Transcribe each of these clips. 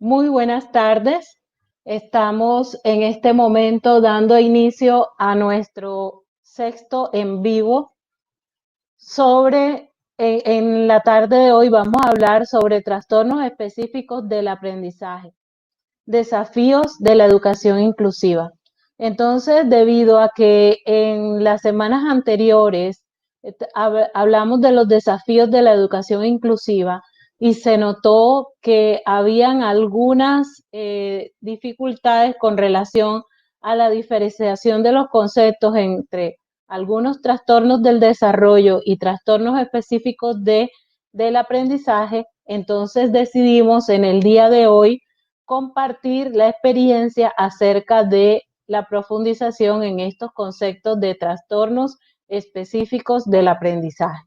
Muy buenas tardes. Estamos en este momento dando inicio a nuestro sexto en vivo en la tarde de hoy vamos a hablar sobre trastornos específicos del aprendizaje, desafíos de la educación inclusiva. Entonces, debido a que en las semanas anteriores hablamos de los desafíos de la educación inclusiva y se notó que habían algunas dificultades con relación a la diferenciación de los conceptos entre algunos trastornos del desarrollo y trastornos específicos del aprendizaje. Entonces decidimos en el día de hoy compartir la experiencia acerca de la profundización en estos conceptos de trastornos específicos del aprendizaje.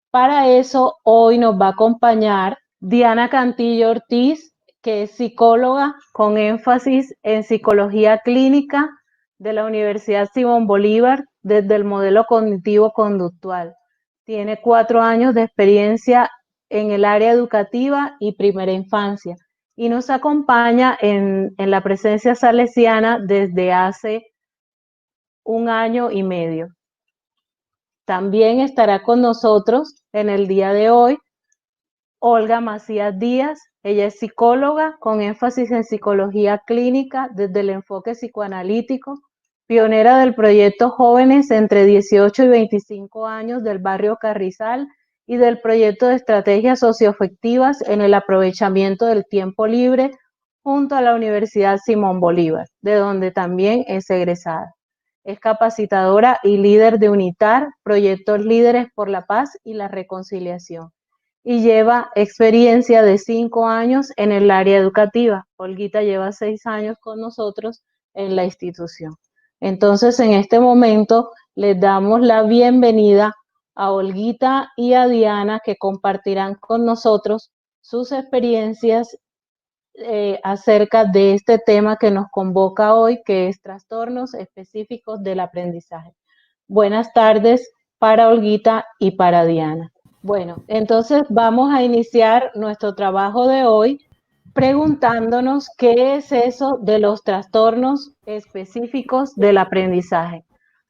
Para eso, hoy nos va a acompañar Diana Cantillo Ortiz, que es psicóloga con énfasis en psicología clínica de la Universidad Simón Bolívar desde el modelo cognitivo-conductual. Tiene 4 años de experiencia en el área educativa y primera infancia y nos acompaña en la presencia salesiana desde hace 1 año y medio. También estará con nosotros en el día de hoy Olga Macías Díaz. Ella es psicóloga con énfasis en psicología clínica desde el enfoque psicoanalítico, pionera del proyecto Jóvenes entre 18 y 25 años del barrio Carrizal y del proyecto de estrategias socioafectivas en el aprovechamiento del tiempo libre junto a la Universidad Simón Bolívar, de donde también es egresada. Es capacitadora y líder de UNITAR, proyectos líderes por la paz y la reconciliación, y lleva experiencia de 5 años en el área educativa. Olguita lleva 6 años con nosotros en la institución. Entonces, en este momento, les damos la bienvenida a Olguita y a Diana, que compartirán con nosotros sus experiencias acerca de este tema que nos convoca hoy, que es trastornos específicos del aprendizaje. Buenas tardes para Olguita y para Diana. Bueno, entonces vamos a iniciar nuestro trabajo de hoy preguntándonos qué es eso de los trastornos específicos del aprendizaje.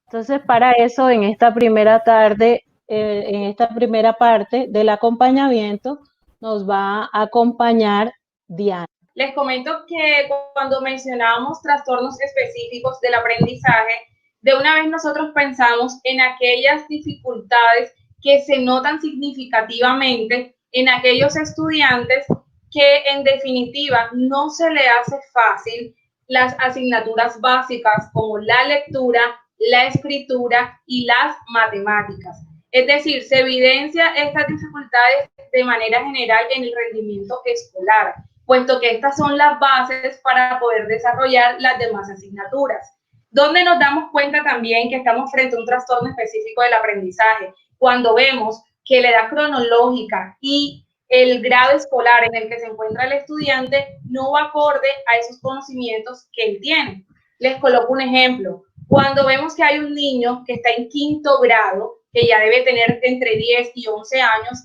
Entonces, para eso, en esta primera tarde, en esta primera parte del acompañamiento, nos va a acompañar Diana. Les comento que cuando mencionábamos trastornos específicos del aprendizaje, de una vez nosotros pensamos en aquellas dificultades que se notan significativamente en aquellos estudiantes que en definitiva no se le hace fácil las asignaturas básicas como la lectura, la escritura y las matemáticas. Es decir, se evidencia estas dificultades de manera general en el rendimiento escolar, puesto que estas son las bases para poder desarrollar las demás asignaturas. Donde nos damos cuenta también que estamos frente a un trastorno específico del aprendizaje, cuando vemos que la edad cronológica y el grado escolar en el que se encuentra el estudiante no va acorde a esos conocimientos que él tiene. Les coloco un ejemplo. Cuando vemos que hay un niño que está en 5º grado, que ya debe tener entre 10 y 11 años,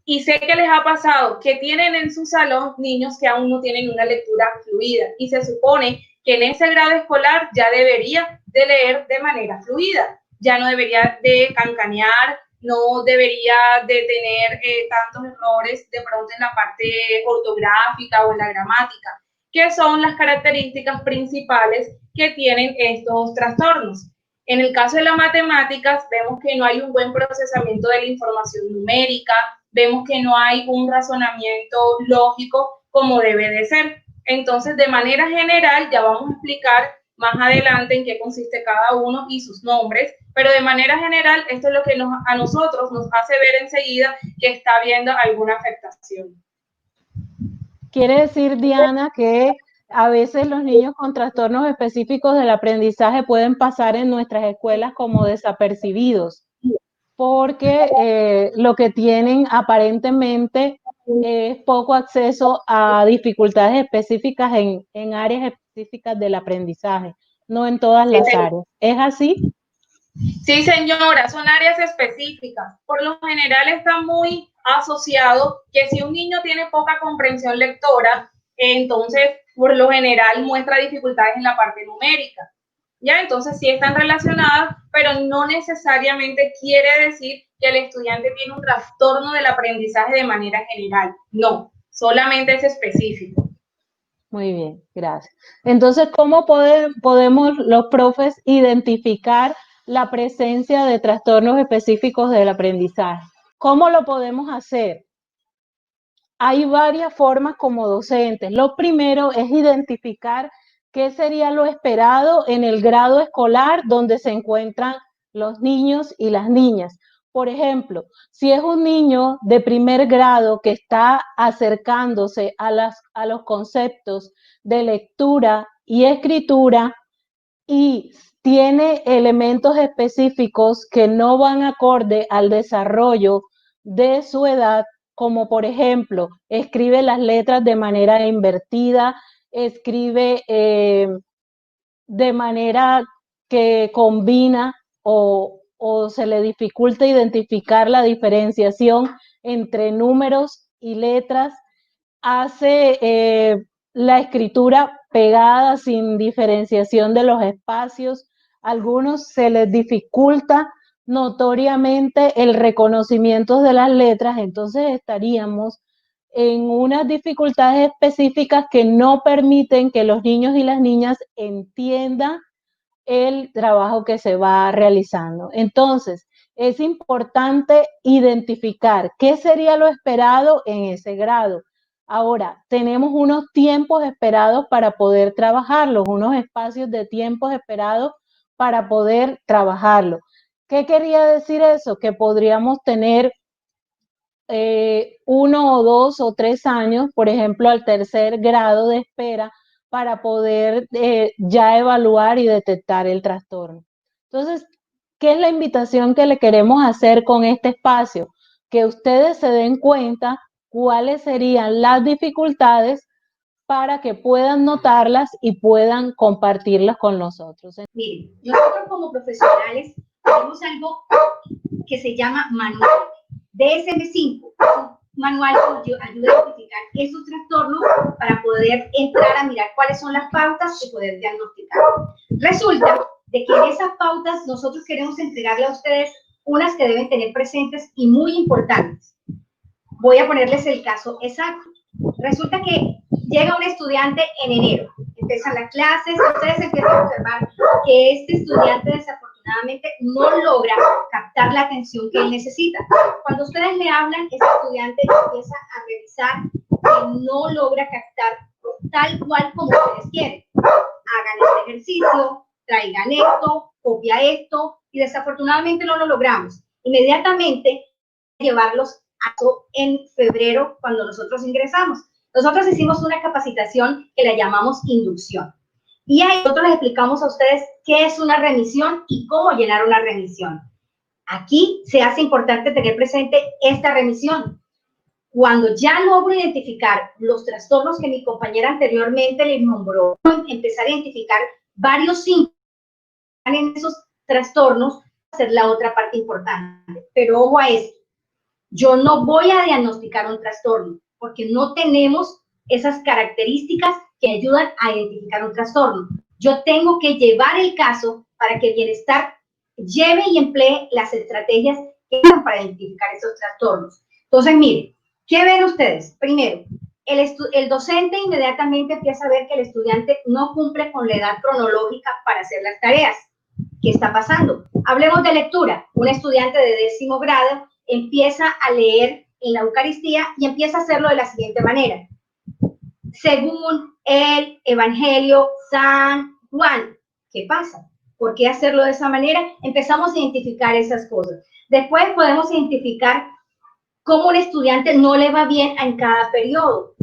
y sé que les ha pasado que tienen en su salón niños que aún no tienen una lectura fluida y se supone que en ese grado escolar ya debería de leer de manera fluida, ya no debería de cancanear, no debería de tener tantos errores de pronto en la parte ortográfica o en la gramática, que son las características principales que tienen estos trastornos. En el caso de las matemáticas, vemos que no hay un buen procesamiento de la información numérica, vemos que no hay un razonamiento lógico como debe de ser. Entonces, de manera general, ya vamos a explicar más adelante en qué consiste cada uno y sus nombres, pero de manera general, esto es lo que a nosotros nos hace ver enseguida que está habiendo alguna afectación. Quiere decir, Diana, que a veces los niños con trastornos específicos del aprendizaje pueden pasar en nuestras escuelas como desapercibidos, porque lo que tienen aparentemente es poco acceso a dificultades específicas en áreas específicas del aprendizaje, no en todas las áreas. ¿Es así? Sí, señora, son áreas específicas. Por lo general está muy asociado que si un niño tiene poca comprensión lectora, entonces por lo general muestra dificultades en la parte numérica. ¿Ya? Entonces sí están relacionadas, pero no necesariamente quiere decir que el estudiante tiene un trastorno del aprendizaje de manera general. No, solamente es específico. Muy bien, gracias. Entonces, ¿cómo podemos los profes identificar la presencia de trastornos específicos del aprendizaje? ¿Cómo lo podemos hacer? Hay varias formas como docentes. Lo primero es identificar qué sería lo esperado en el grado escolar donde se encuentran los niños y las niñas. Por ejemplo, si es un niño de primer grado que está acercándose a los conceptos de lectura y escritura y tiene elementos específicos que no van acorde al desarrollo de su edad, como por ejemplo, escribe las letras de manera invertida, escribe de manera que combina o se le dificulta identificar la diferenciación entre números y letras, hace la escritura pegada sin diferenciación de los espacios. A algunos se les dificulta notoriamente el reconocimiento de las letras, entonces estaríamos en unas dificultades específicas que no permiten que los niños y las niñas entiendan el trabajo que se va realizando. Entonces, es importante identificar qué sería lo esperado en ese grado. Ahora, tenemos unos tiempos esperados para poder trabajarlos, unos espacios de tiempos esperados para poder trabajarlo. ¿Qué quería decir eso? Que podríamos tener 1 o 2 o 3 años, por ejemplo, al tercer grado de espera para poder ya evaluar y detectar el trastorno. Entonces, ¿qué es la invitación que le queremos hacer con este espacio? Que ustedes se den cuenta cuáles serían las dificultades para que puedan notarlas y puedan compartirlas con nosotros. Miren, nosotros como profesionales tenemos algo que se llama manual DSM-5, manual que ayuda a identificar esos trastornos para poder entrar a mirar cuáles son las pautas y poder diagnosticar. Resulta de que en esas pautas nosotros queremos entregarle a ustedes unas que deben tener presentes y muy importantes. Voy a ponerles el caso exacto. Resulta que llega un estudiante en enero, empiezan las clases, ustedes empiezan a observar que este estudiante desafortunadamente no logra captar la atención que él necesita. Cuando ustedes le hablan, ese estudiante empieza a revisar que no logra captar tal cual como ustedes quieren. Hagan este ejercicio, traigan esto, copia esto, y desafortunadamente no lo logramos. Inmediatamente llevarlos en febrero cuando nosotros ingresamos. Nosotros hicimos una capacitación que la llamamos inducción. Y ahí nosotros les explicamos a ustedes qué es una remisión y cómo llenar una remisión. Aquí se hace importante tener presente esta remisión. Cuando ya logro identificar los trastornos que mi compañera anteriormente les nombró, empezar a identificar varios síntomas en esos trastornos, hacer la otra parte importante. Pero ojo a esto. Yo no voy a diagnosticar un trastorno porque no tenemos esas características que ayudan a identificar un trastorno. Yo tengo que llevar el caso para que el bienestar lleve y emplee las estrategias que usan para identificar esos trastornos. Entonces, miren, ¿qué ven ustedes? Primero, el docente inmediatamente empieza a ver que el estudiante no cumple con la edad cronológica para hacer las tareas. ¿Qué está pasando? Hablemos de lectura. Un estudiante de 10º grado empieza a leer en la Eucaristía y empieza a hacerlo de la siguiente manera. Según el Evangelio San Juan. ¿Qué pasa? ¿Por qué hacerlo de esa manera? Empezamos a identificar esas cosas. Después podemos identificar cómo un estudiante no le va bien en cada periodo.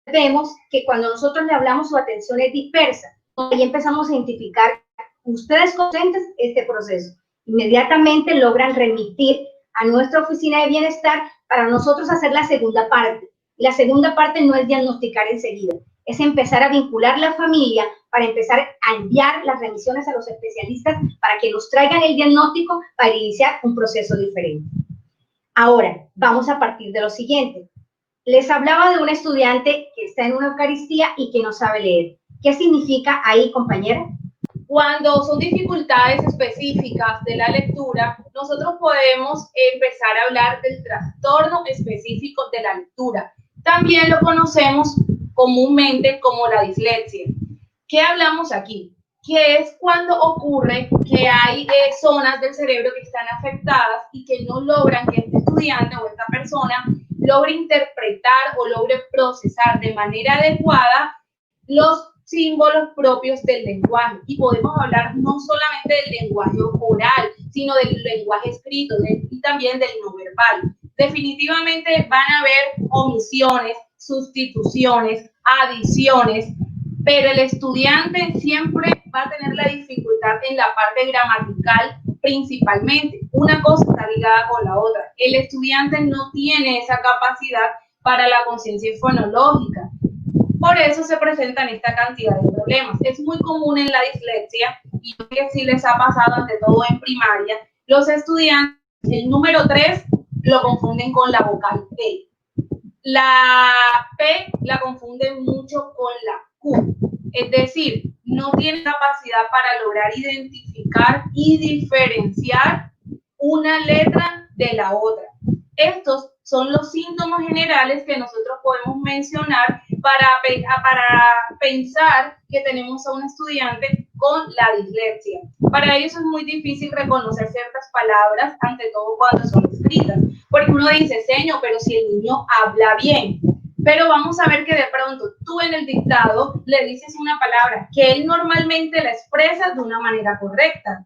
Vemos que cuando nosotros le hablamos su atención es dispersa. Y empezamos a identificar, ustedes conscientes este proceso. Inmediatamente logran remitir a nuestra oficina de bienestar para nosotros hacer la segunda parte. La segunda parte no es diagnosticar enseguida, es empezar a vincular la familia para empezar a enviar las remisiones a los especialistas para que nos traigan el diagnóstico para iniciar un proceso diferente. Ahora, vamos a partir de lo siguiente. Les hablaba de un estudiante que está en una Eucaristía y que no sabe leer. ¿Qué significa ahí, compañera? Cuando son dificultades específicas de la lectura, nosotros podemos empezar a hablar del trastorno específico de la lectura. También lo conocemos comúnmente como la dislexia. ¿Qué hablamos aquí? Que es cuando ocurre que hay zonas del cerebro que están afectadas y que no logran que este estudiante o esta persona logre interpretar o logre procesar de manera adecuada los símbolos propios del lenguaje. Y podemos hablar no solamente del lenguaje oral, sino del lenguaje escrito y también del no verbal. Definitivamente van a haber omisiones, sustituciones, adiciones, pero el estudiante siempre va a tener la dificultad en la parte gramatical principalmente. Una cosa está ligada con la otra. El estudiante no tiene esa capacidad para la conciencia fonológica. Por eso se presentan esta cantidad de problemas. Es muy común en la dislexia, y que sí les ha pasado ante todo en primaria, los estudiantes, el número 3 lo confunden con la vocal P. La P la confunden mucho con la Q. Es decir, no tienen capacidad para lograr identificar y diferenciar una letra de la otra. Estos son los síntomas generales que nosotros podemos mencionar para pensar que tenemos a un estudiante con la dislexia. Para ellos es muy difícil reconocer ciertas palabras, ante todo cuando son escritas, porque uno dice, señor, pero si el niño habla bien. Pero vamos a ver que de pronto tú en el dictado le dices una palabra que él normalmente la expresa de una manera correcta,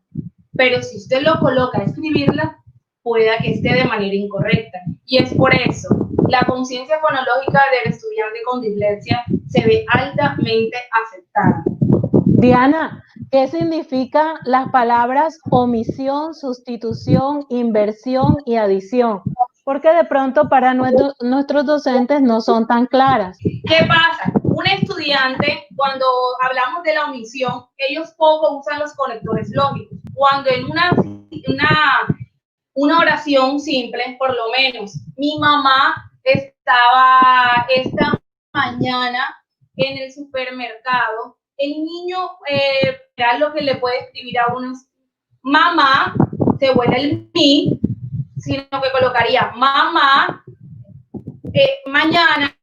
pero si usted lo coloca a escribirla, pueda que esté de manera incorrecta. Y es por eso, la conciencia fonológica del estudiante con dislexia se ve altamente afectada. Diana, ¿qué significan las palabras omisión, sustitución, inversión y adición? Porque de pronto para nuestros docentes no son tan claras. ¿Qué pasa? Un estudiante, cuando hablamos de la omisión, ellos poco usan los conectores lógicos. Cuando en una oración simple, por lo menos, mi mamá estaba esta mañana en el supermercado, el niño, lo que le puede escribir a uno es mamá, se vuelve el mi, sino que colocaría mamá, mañana,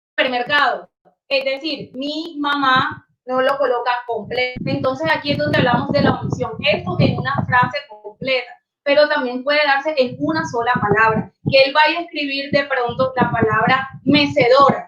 supermercado. Es decir, mi mamá no lo coloca completo. Entonces aquí es donde hablamos de la omisión. Esto en una frase completa, pero también puede darse en una sola palabra. Que él vaya a escribir de pronto la palabra mecedora.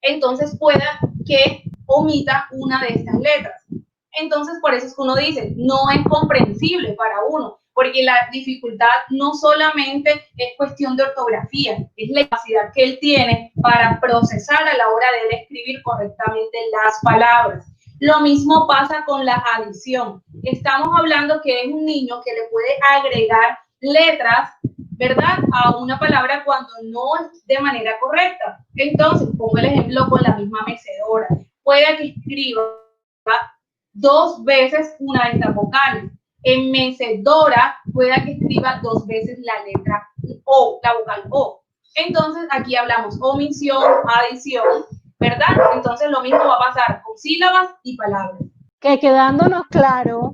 Entonces pueda que omita una de estas letras. Entonces por eso es que uno dice, no es comprensible para uno, porque la dificultad no solamente es cuestión de ortografía, es la capacidad que él tiene para procesar a la hora de él escribir correctamente las palabras. Lo mismo pasa con la adición. Estamos hablando que es un niño que le puede agregar letras, ¿verdad?, a una palabra cuando no es de manera correcta. Entonces, pongo el ejemplo con la misma mecedora. Puede que escriba 2 veces una de estas vocales. En mecedora, pueda que escriba 2 veces la letra O, la vocal O. Entonces, aquí hablamos omisión, adición, ¿verdad? Entonces, lo mismo va a pasar con sílabas y palabras. Que quedándonos claro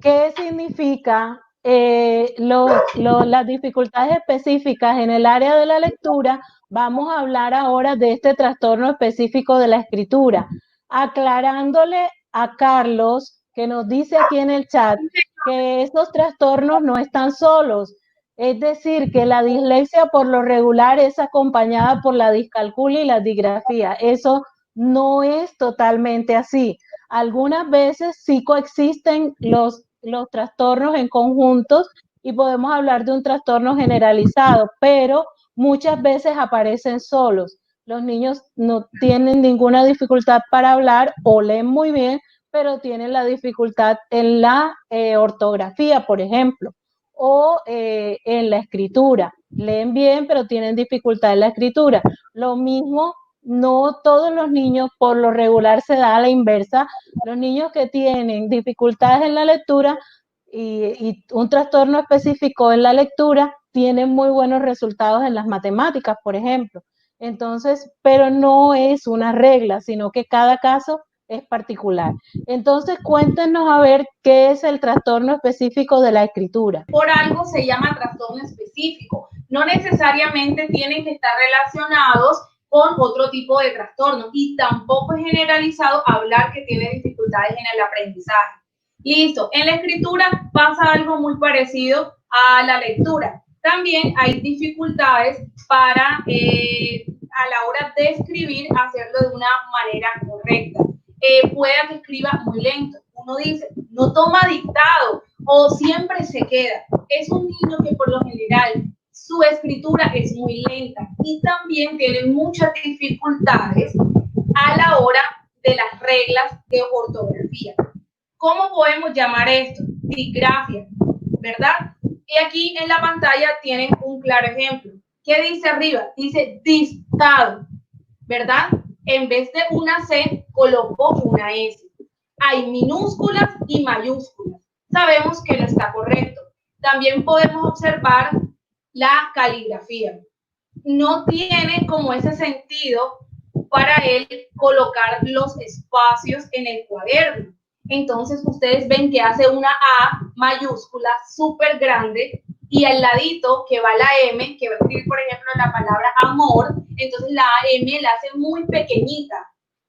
qué significa las dificultades específicas en el área de la lectura, vamos a hablar ahora de este trastorno específico de la escritura, aclarándole a Carlos, que nos dice aquí en el chat, que estos trastornos no están solos. Es decir, que la dislexia por lo regular es acompañada por la discalculia y la disgrafía. Eso no es totalmente así. Algunas veces sí coexisten los trastornos en conjuntos y podemos hablar de un trastorno generalizado, pero muchas veces aparecen solos. Los niños no tienen ninguna dificultad para hablar o leen muy bien, pero tienen la dificultad en la ortografía, por ejemplo, o en la escritura. Leen bien, pero tienen dificultad en la escritura. Lo mismo, no todos los niños por lo regular se da a la inversa. Los niños que tienen dificultades en la lectura y un trastorno específico en la lectura tienen muy buenos resultados en las matemáticas, por ejemplo. Entonces, pero no es una regla, sino que cada caso es particular. Entonces, cuéntenos a ver qué es el trastorno específico de la escritura. Por algo se llama trastorno específico. No necesariamente tienen que estar relacionados con otro tipo de trastorno y tampoco es generalizado hablar que tiene dificultades en el aprendizaje. Listo, en la escritura pasa algo muy parecido a la lectura. También hay dificultades para a la hora de escribir hacerlo de una manera correcta. Puede que escriba muy lento. Uno dice, no toma dictado o siempre se queda. Es un niño que por lo general su escritura es muy lenta y también tiene muchas dificultades a la hora de las reglas de ortografía. ¿Cómo podemos llamar esto? Disgrafia, ¿verdad? Y aquí en la pantalla tienen un claro ejemplo. ¿Qué dice arriba? Dice dictado, ¿verdad? En vez de una C, colocó una S. Hay minúsculas y mayúsculas. Sabemos que no está correcto. También podemos observar la caligrafía. No tiene como ese sentido para él colocar los espacios en el cuaderno. Entonces ustedes ven que hace una A mayúscula súper grande y al ladito que va la M, que va a escribir por ejemplo la palabra amor, entonces la M la hace muy pequeñita.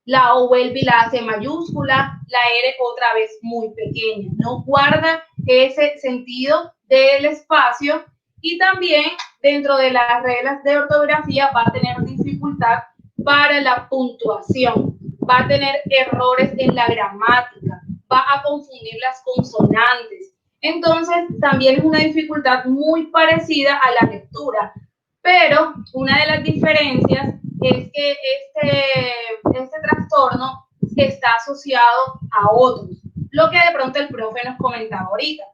La O vuelve y la hace mayúscula, la R otra vez muy pequeña. No guarda ese sentido del espacio y también dentro de las reglas de ortografía va a tener dificultad para la puntuación, va a tener errores en la gramática, va a confundir las consonantes. Entonces, también es una dificultad muy parecida a la lectura, pero una de las diferencias es que este trastorno está asociado a otros, lo que de pronto el profe nos comentaba ahorita.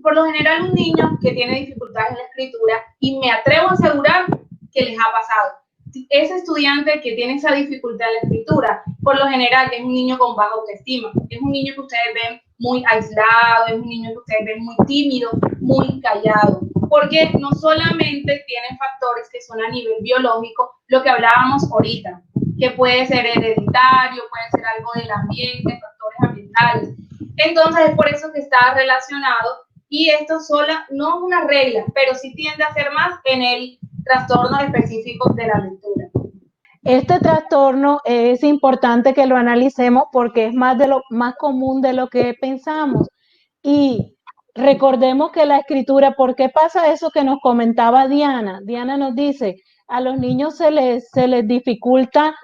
Por lo general, un niño que tiene dificultades en la escritura, y me atrevo a asegurar que les ha pasado, ese estudiante que tiene esa dificultad en la escritura, por lo general es un niño con baja autoestima, es un niño que ustedes ven muy aislado, es un niño que ustedes ven muy tímido, muy callado, porque no solamente tienen factores que son a nivel biológico, lo que hablábamos ahorita, que puede ser hereditario, puede ser algo del ambiente, factores ambientales. Entonces es por eso que está relacionado y esto sola no es una regla, pero sí tiende a ser más en el trastorno específico de la lectura. Este trastorno es importante que lo analicemos porque es más común de lo que pensamos. Y recordemos que la escritura, ¿por qué pasa eso que nos comentaba Diana? Diana nos dice, a los niños se les dificulta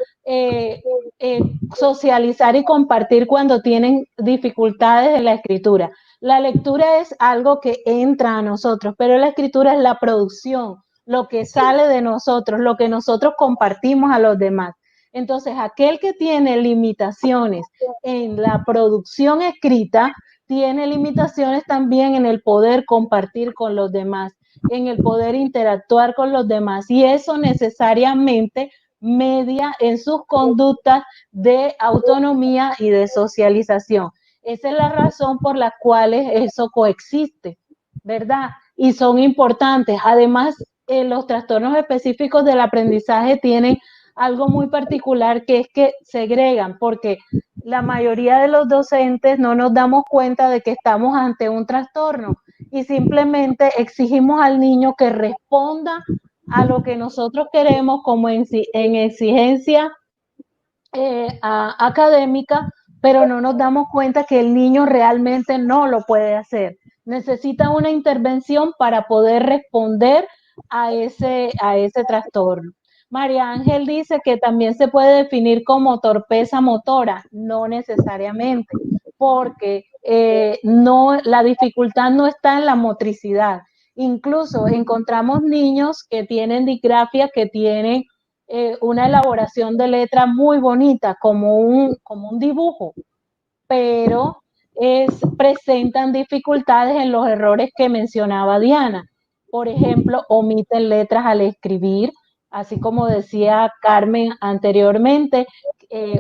socializar y compartir cuando tienen dificultades en la escritura. La lectura es algo que entra a nosotros, pero la escritura es la producción, lo que sale de nosotros, lo que nosotros compartimos a los demás. Entonces, aquel que tiene limitaciones en la producción escrita, tiene limitaciones también en el poder compartir con los demás, en el poder interactuar con los demás, y eso necesariamente media en sus conductas de autonomía y de socialización. Esa es la razón por la cual eso coexiste, ¿verdad? Y son importantes. Además, los trastornos específicos del aprendizaje tienen algo muy particular, que es que segregan, porque la mayoría de los docentes no nos damos cuenta de que estamos ante un trastorno y simplemente exigimos al niño que responda a lo que nosotros queremos como en exigencia académica, pero no nos damos cuenta que el niño realmente no lo puede hacer. Necesita una intervención para poder responder a ese trastorno. María Ángel dice que también se puede definir como torpeza motora, no necesariamente, porque la dificultad no está en la motricidad. Incluso encontramos niños que tienen disgrafia, que tienen una elaboración de letra muy bonita, como un dibujo, pero presentan dificultades en los errores que mencionaba Diana. Por ejemplo, omiten letras al escribir, así como decía Carmen anteriormente,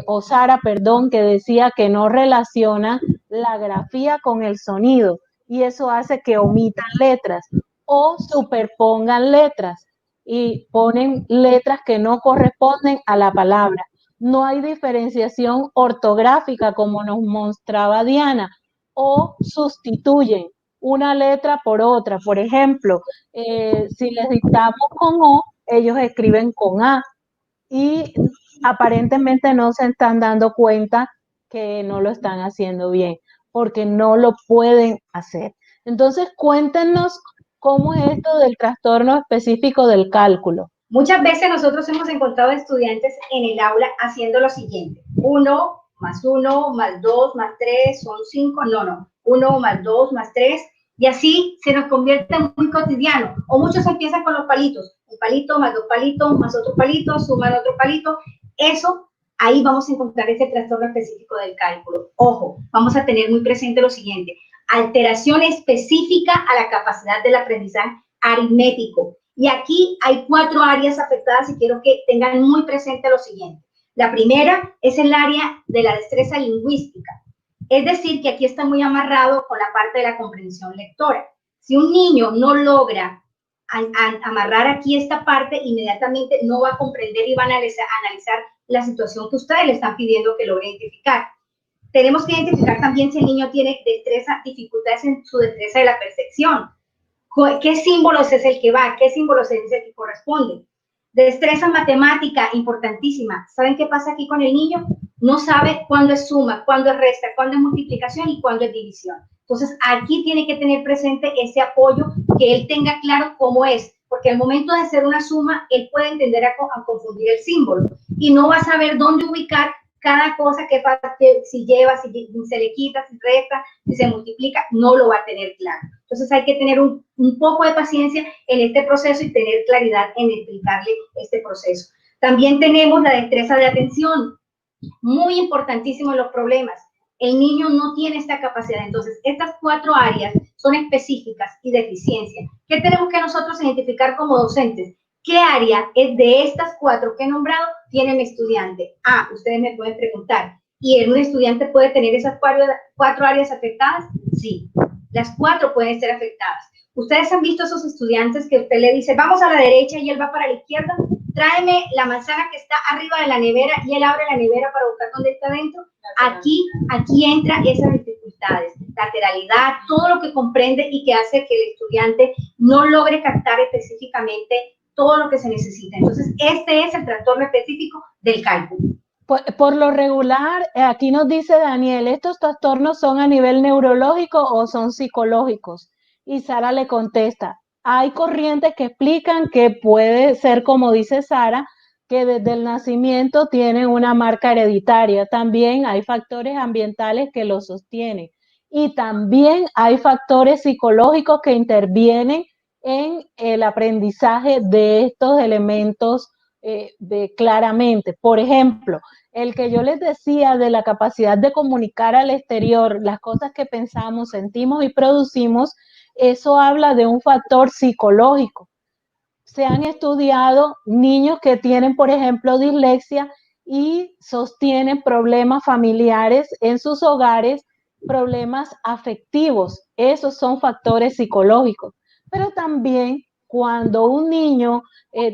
o Sara, perdón, que decía que no relaciona la grafía con el sonido, y eso hace que omitan letras o superpongan letras. y ponen letras que no corresponden a la palabra. No hay diferenciación ortográfica como nos mostraba Diana, o sustituyen una letra por otra. Por ejemplo, si les dictamos con O, ellos escriben con A y aparentemente no se están dando cuenta que no lo están haciendo bien, porque no lo pueden hacer. Entonces, cuéntenos cómo es esto del trastorno específico del cálculo. Muchas veces nosotros hemos encontrado estudiantes en el aula haciendo lo siguiente: 1 más 1 más 2 más 3 son 5, no, 1 más 2 más 3, y así se nos convierte en muy cotidiano. O muchos empiezan con los palitos, un palito más 2 palitos más otro palito, suman otro palito. Eso, ahí vamos a encontrar ese trastorno específico del cálculo. Ojo, vamos a tener muy presente lo siguiente: alteración específica a la capacidad del aprendizaje aritmético. Y aquí hay 4 áreas afectadas y quiero que tengan muy presente lo siguiente. La primera es el área de la destreza lingüística. Es decir, que aquí está muy amarrado con la parte de la comprensión lectora. Si un niño no logra amarrar aquí esta parte, inmediatamente no va a comprender y va a analizar la situación que ustedes le están pidiendo que logre identificar. Tenemos que identificar también si el niño tiene dificultades en su destreza de la percepción. ¿Qué símbolos es el que va? ¿Qué símbolos es el que corresponde? Destreza matemática, importantísima. ¿Saben qué pasa aquí con el niño? No sabe cuándo es suma, cuándo es resta, cuándo es multiplicación y cuándo es división. Entonces, aquí tiene que tener presente ese apoyo, que él tenga claro cómo es, porque al momento de hacer una suma, él puede entender a confundir el símbolo y no va a saber dónde ubicar cada cosa que si lleva, si se le quita, si resta, si se multiplica, no lo va a tener claro. Entonces hay que tener un poco de paciencia en este proceso y tener claridad en explicarle este proceso. También tenemos la destreza de atención, muy importantísimo en los problemas. El niño no tiene esta capacidad. Entonces, estas 4 áreas son específicas y deficiencias. ¿Qué tenemos que nosotros identificar como docentes? ¿Qué área es de estas 4 que he nombrado tiene mi estudiante? Ustedes me pueden preguntar, ¿y un estudiante puede tener esas 4 áreas afectadas? Sí, las 4 pueden ser afectadas. ¿Ustedes han visto esos estudiantes que usted le dice, vamos a la derecha y él va para la izquierda? Tráeme la manzana que está arriba de la nevera y él abre la nevera para buscar dónde está dentro. Aquí entra esas dificultades, lateralidad, todo lo que comprende y que hace que el estudiante no logre captar específicamente todo lo que se necesita. Entonces, este es el trastorno específico del cálculo. Por lo regular, aquí nos dice Daniel, ¿estos trastornos son a nivel neurológico o son psicológicos? Y Sara le contesta, hay corrientes que explican que puede ser, como dice Sara, que desde el nacimiento tienen una marca hereditaria. También hay factores ambientales que lo sostienen. Y también hay factores psicológicos que intervienen en el aprendizaje de estos elementos claramente. Por ejemplo, el que yo les decía de la capacidad de comunicar al exterior las cosas que pensamos, sentimos y producimos, eso habla de un factor psicológico. Se han estudiado niños que tienen, por ejemplo, dislexia y sostienen problemas familiares en sus hogares, problemas afectivos. Esos son factores psicológicos. Pero también cuando un niño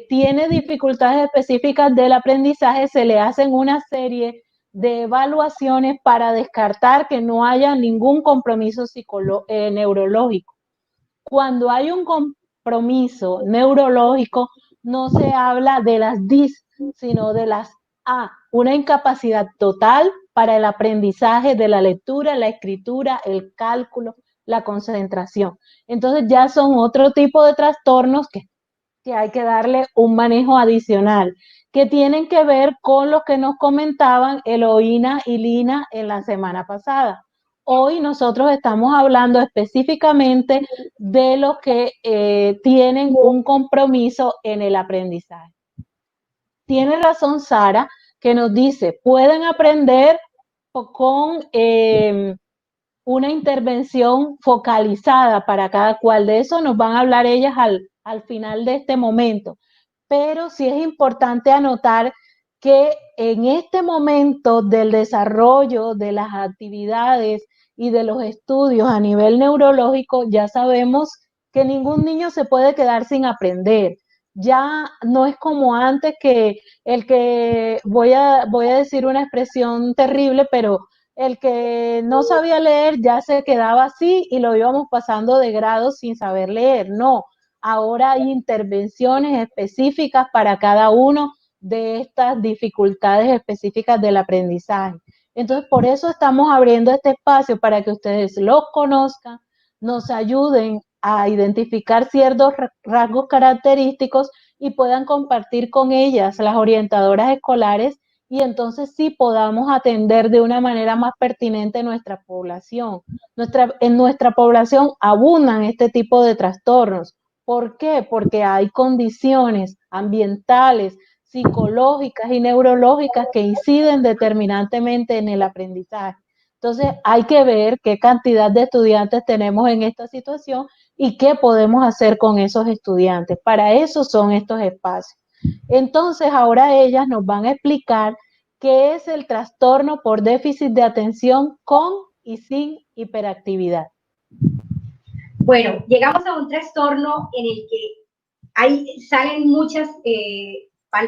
tiene dificultades específicas del aprendizaje, se le hacen una serie de evaluaciones para descartar que no haya ningún compromiso neurológico. Cuando hay un compromiso neurológico, no se habla de las DIS, sino de las A, una incapacidad total para el aprendizaje de la lectura, la escritura, el cálculo, la concentración. Entonces ya son otro tipo de trastornos que hay que darle un manejo adicional, que tienen que ver con lo que nos comentaban Eloína y Lina en la semana pasada. Hoy nosotros estamos hablando específicamente de los que tienen un compromiso en el aprendizaje. Tiene razón Sara, que nos dice, pueden aprender con una intervención focalizada para cada cual. De eso nos van a hablar ellas al final de este momento. Pero sí es importante anotar que en este momento del desarrollo de las actividades y de los estudios a nivel neurológico, ya sabemos que ningún niño se puede quedar sin aprender. ya no es como antes que el que, voy a decir una expresión terrible, pero el que no sabía leer ya se quedaba así y lo íbamos pasando de grado sin saber leer. No, ahora hay intervenciones específicas para cada uno de estas dificultades específicas del aprendizaje. Entonces, por eso estamos abriendo este espacio para que ustedes lo conozcan, nos ayuden a identificar ciertos rasgos característicos y puedan compartir con ellas, las orientadoras escolares, y entonces sí podamos atender de una manera más pertinente nuestra población. En nuestra población abundan este tipo de trastornos. ¿Por qué? Porque hay condiciones ambientales, psicológicas y neurológicas que inciden determinantemente en el aprendizaje. Entonces, hay que ver qué cantidad de estudiantes tenemos en esta situación y qué podemos hacer con esos estudiantes. Para eso son estos espacios. Entonces, ahora ellas nos van a explicar qué es el trastorno por déficit de atención con y sin hiperactividad. Bueno, llegamos a un trastorno en el que salen muchas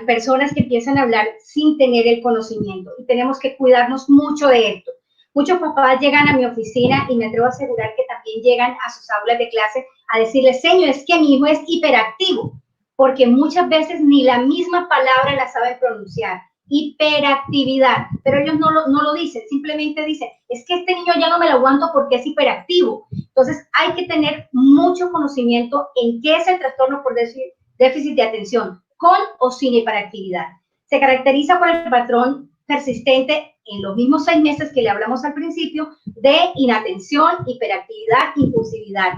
personas que empiezan a hablar sin tener el conocimiento y tenemos que cuidarnos mucho de esto. Muchos papás llegan a mi oficina y me atrevo a asegurar que también llegan a sus aulas de clase a decirles, señor, es que mi hijo es hiperactivo, porque muchas veces ni la misma palabra la saben pronunciar. Hiperactividad, pero ellos no lo dicen, simplemente dicen, es que este niño ya no me lo aguanto porque es hiperactivo. Entonces hay que tener mucho conocimiento en qué es el trastorno por déficit de atención, con o sin hiperactividad. Se caracteriza por el patrón persistente en los mismos 6 meses que le hablamos al principio de inatención, hiperactividad, impulsividad.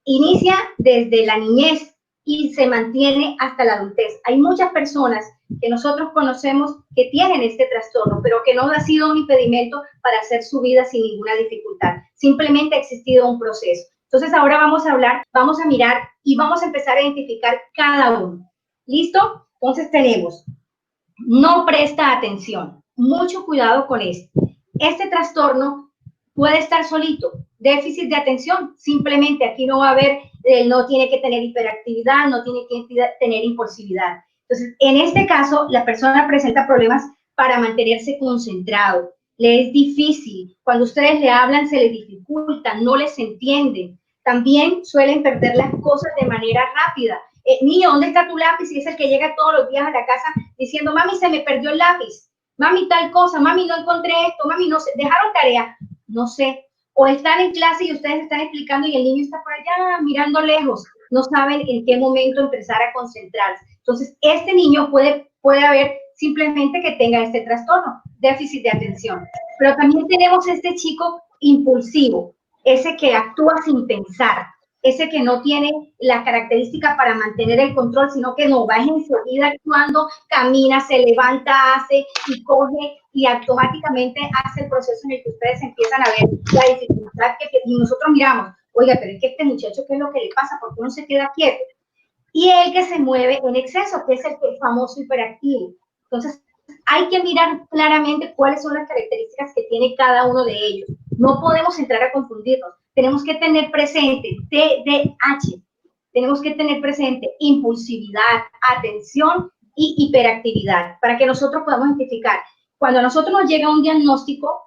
Inicia desde la niñez y se mantiene hasta la adultez. Hay muchas personas que nosotros conocemos que tienen este trastorno, pero que no ha sido un impedimento para hacer su vida sin ninguna dificultad. Simplemente ha existido un proceso. Entonces ahora vamos a mirar y vamos a empezar a identificar cada uno. ¿Listo? Entonces tenemos, no presta atención. Mucho cuidado con esto. Este trastorno puede estar solito. Déficit de atención, simplemente aquí no va a haber, no tiene que tener hiperactividad, no tiene que tener impulsividad. Entonces, en este caso, la persona presenta problemas para mantenerse concentrado. Le es difícil. Cuando ustedes le hablan, se les dificulta, no les entienden. También suelen perder las cosas de manera rápida. Niño, ¿dónde está tu lápiz? Y es el que llega todos los días a la casa diciendo, mami, se me perdió el lápiz. Mami, tal cosa. Mami, no encontré esto. Mami, no sé. ¿Dejaron tarea? No sé. O están en clase y ustedes están explicando y el niño está por allá mirando lejos. No saben en qué momento empezar a concentrarse. Entonces, este niño puede haber simplemente que tenga este trastorno, déficit de atención. Pero también tenemos este chico impulsivo, ese que actúa sin pensar, ese que no tiene la característica para mantener el control, sino que no va enseguida actuando, camina, se levanta, hace y coge y automáticamente hace el proceso en el que ustedes empiezan a ver la dificultad y nosotros miramos, oiga, pero es que este muchacho, ¿qué es lo que le pasa? ¿Por qué no se queda quieto? Y el que se mueve en exceso, que es el famoso hiperactivo. Entonces, hay que mirar claramente cuáles son las características que tiene cada uno de ellos. No podemos entrar a confundirnos. Tenemos que tener presente TDAH, tenemos que tener presente impulsividad, atención y hiperactividad, para que nosotros podamos identificar. Cuando a nosotros nos llega un diagnóstico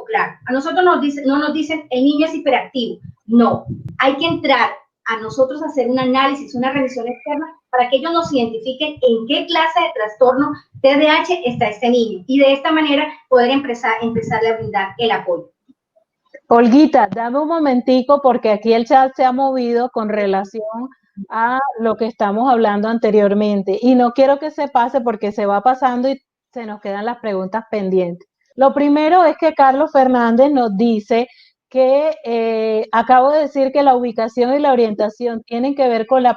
claro. A nosotros no nos dicen, el niño es hiperactivo. No, hay que entrar a nosotros hacer un análisis, una revisión externa, para que ellos nos identifiquen en qué clase de trastorno TDAH está este niño y de esta manera poder empezarle a brindar el apoyo. Olguita, dame un momentico porque aquí el chat se ha movido con relación a lo que estamos hablando anteriormente y no quiero que se pase porque se va pasando y se nos quedan las preguntas pendientes. Lo primero es que Carlos Fernández nos dice que acabo de decir que la ubicación y la orientación tienen que ver con la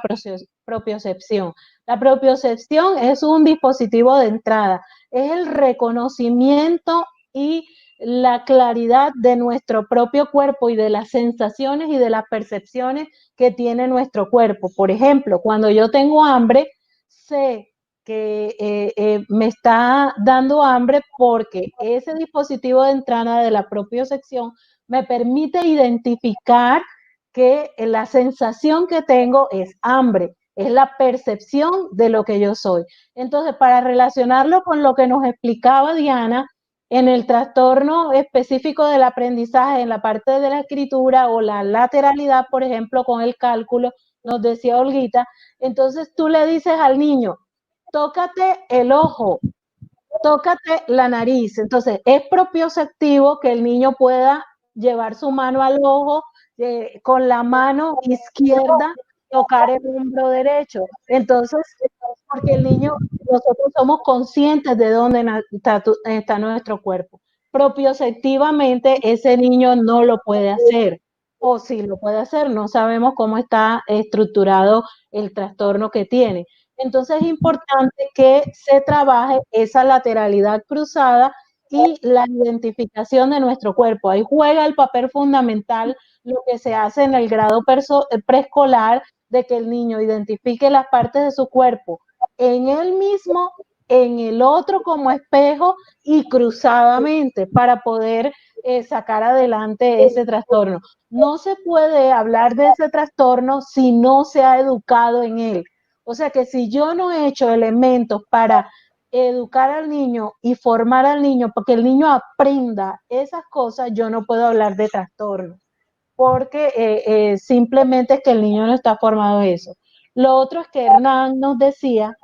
propiocepción. La propiocepción es un dispositivo de entrada, es el reconocimiento y la claridad de nuestro propio cuerpo y de las sensaciones y de las percepciones que tiene nuestro cuerpo. Por ejemplo, cuando yo tengo hambre, sé que me está dando hambre porque ese dispositivo de entrada de la propiocepción me permite identificar que la sensación que tengo es hambre. es la percepción de lo que yo soy. Entonces, para relacionarlo con lo que nos explicaba Diana, en el trastorno específico del aprendizaje, en la parte de la escritura o la lateralidad, por ejemplo, con el cálculo, nos decía Olguita, entonces tú le dices al niño, tócate el ojo, tócate la nariz. Entonces, es propioceptivo que el niño pueda llevar su mano al ojo, con la mano izquierda tocar el hombro derecho. Entonces, porque el niño, nosotros somos conscientes de dónde está nuestro cuerpo. Propioceptivamente, ese niño no lo puede hacer, o sí lo puede hacer, no sabemos cómo está estructurado el trastorno que tiene. Entonces es importante que se trabaje esa lateralidad cruzada y la identificación de nuestro cuerpo. Ahí juega el papel fundamental lo que se hace en el grado preescolar, de que el niño identifique las partes de su cuerpo en él mismo, en el otro como espejo y cruzadamente para poder sacar adelante ese trastorno. No se puede hablar de ese trastorno si no se ha educado en él. O sea que si yo no he hecho elementos para educar al niño y formar al niño, para que el niño aprenda esas cosas, yo no puedo hablar de trastorno, porque simplemente es que el niño no está formado en eso. Lo otro es que Hernán nos decía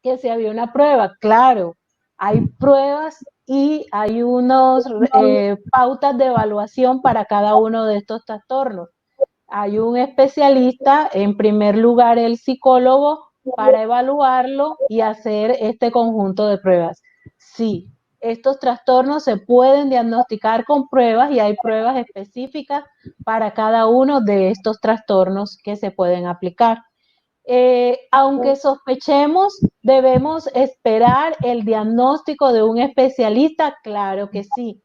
que si había una prueba, claro, hay pruebas y hay unos pautas de evaluación para cada uno de estos trastornos. Hay un especialista, en primer lugar el psicólogo, para evaluarlo y hacer este conjunto de pruebas. Sí, estos trastornos se pueden diagnosticar con pruebas y hay pruebas específicas para cada uno de estos trastornos que se pueden aplicar. Aunque sospechemos, debemos esperar el diagnóstico de un especialista, claro que sí.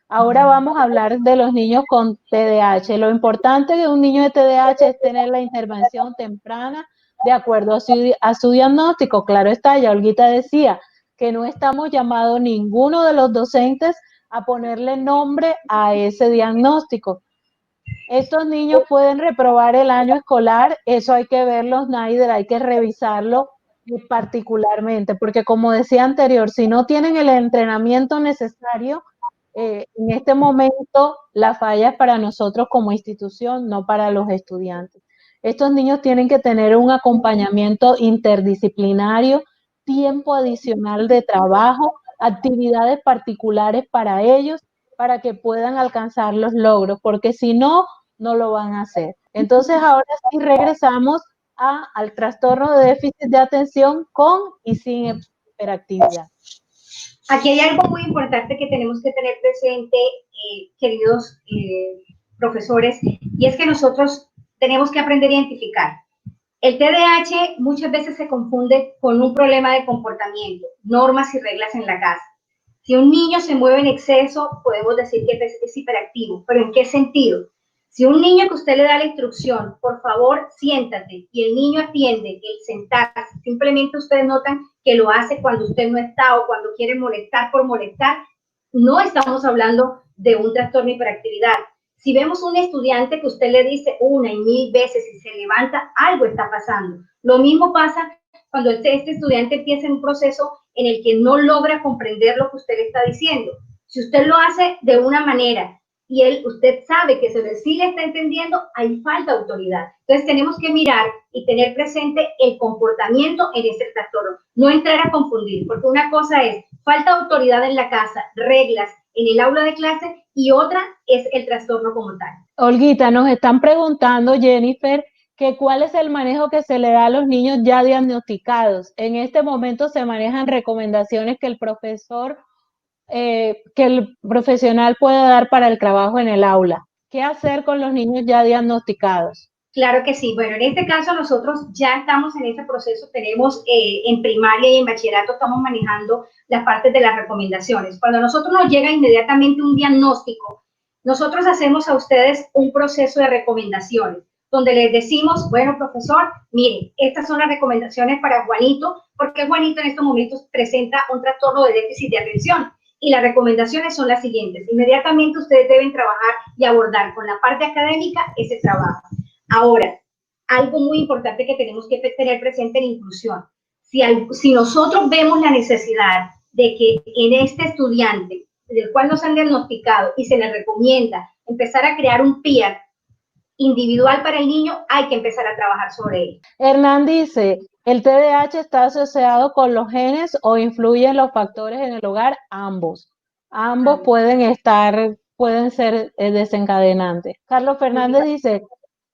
Ahora vamos a hablar de los niños con TDAH. Lo importante de un niño de TDAH es tener la intervención temprana de acuerdo a su diagnóstico. Claro está, ya Olguita decía que no estamos llamados ninguno de los docentes a ponerle nombre a ese diagnóstico. Estos niños pueden reprobar el año escolar, eso hay que verlo, Snyder, hay que revisarlo particularmente, porque como decía anterior, si no tienen el entrenamiento necesario, en este momento la falla es para nosotros como institución, no para los estudiantes. Estos niños tienen que tener un acompañamiento interdisciplinario, tiempo adicional de trabajo, actividades particulares para ellos, para que puedan alcanzar los logros, porque si no, no lo van a hacer. Entonces, ahora sí regresamos al trastorno de déficit de atención con y sin hiperactividad. Aquí hay algo muy importante que tenemos que tener presente, queridos profesores, y es que nosotros tenemos que aprender a identificar. El TDAH muchas veces se confunde con un problema de comportamiento, normas y reglas en la casa. Si un niño se mueve en exceso, podemos decir que es hiperactivo, pero ¿en qué sentido? Si un niño que usted le da la instrucción, por favor, siéntate, y el niño atiende el sentarse, simplemente ustedes notan que lo hace cuando usted no está o cuando quiere molestar por molestar, no estamos hablando de un trastorno de hiperactividad. Si vemos un estudiante que usted le dice una y mil veces y se levanta, algo está pasando. Lo mismo pasa cuando este estudiante empieza en un proceso en el que no logra comprender lo que usted le está diciendo. Si usted lo hace de una manera y usted sabe que sí le está entendiendo, hay falta de autoridad. Entonces tenemos que mirar y tener presente el comportamiento en ese trastorno, no entrar a confundir, porque una cosa es falta de autoridad en la casa, reglas en el aula de clase, y otra es el trastorno como tal. Olguita, nos están preguntando, Jennifer, que cuál es el manejo que se le da a los niños ya diagnosticados. En este momento se manejan recomendaciones que el profesional puede dar para el trabajo en el aula. ¿Qué hacer con los niños ya diagnosticados? Claro que sí. Bueno, en este caso nosotros ya estamos en ese proceso. Tenemos en primaria y en bachillerato estamos manejando las partes de las recomendaciones. Cuando a nosotros nos llega inmediatamente un diagnóstico, nosotros hacemos a ustedes un proceso de recomendaciones, donde les decimos, bueno, profesor, miren, estas son las recomendaciones para Juanito, porque Juanito en estos momentos presenta un trastorno de déficit de atención. Y las recomendaciones son las siguientes. Inmediatamente ustedes deben trabajar y abordar con la parte académica ese trabajo. Ahora, algo muy importante que tenemos que tener presente en inclusión. Si nosotros vemos la necesidad de que en este estudiante, del cual nos han diagnosticado y se le recomienda empezar a crear un peer individual para el niño, hay que empezar a trabajar sobre él. Hernán dice, ¿el TDAH está asociado con los genes o influyen los factores en el hogar? Ambos. Ambos pueden ser desencadenantes. Carlos Fernández dice,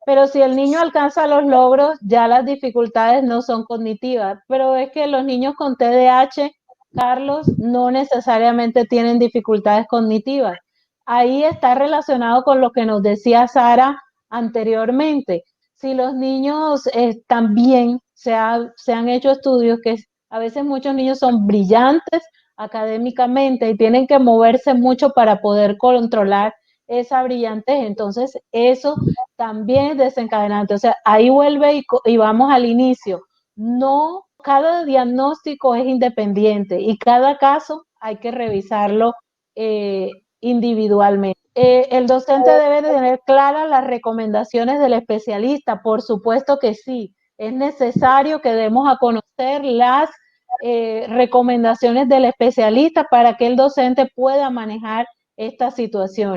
pero si el niño alcanza los logros, ya las dificultades no son cognitivas. Pero es que los niños con TDAH, Carlos, no necesariamente tienen dificultades cognitivas. Ahí está relacionado con lo que nos decía Sara anteriormente. Si los niños también se han hecho estudios que a veces muchos niños son brillantes académicamente y tienen que moverse mucho para poder controlar esa brillantez, entonces eso también es desencadenante. O sea, ahí vuelve y vamos al inicio. No, cada diagnóstico es independiente y cada caso hay que revisarlo individualmente. El docente debe de tener claras las recomendaciones del especialista, por supuesto que sí. Es necesario que demos a conocer las recomendaciones del especialista para que el docente pueda manejar esta situación.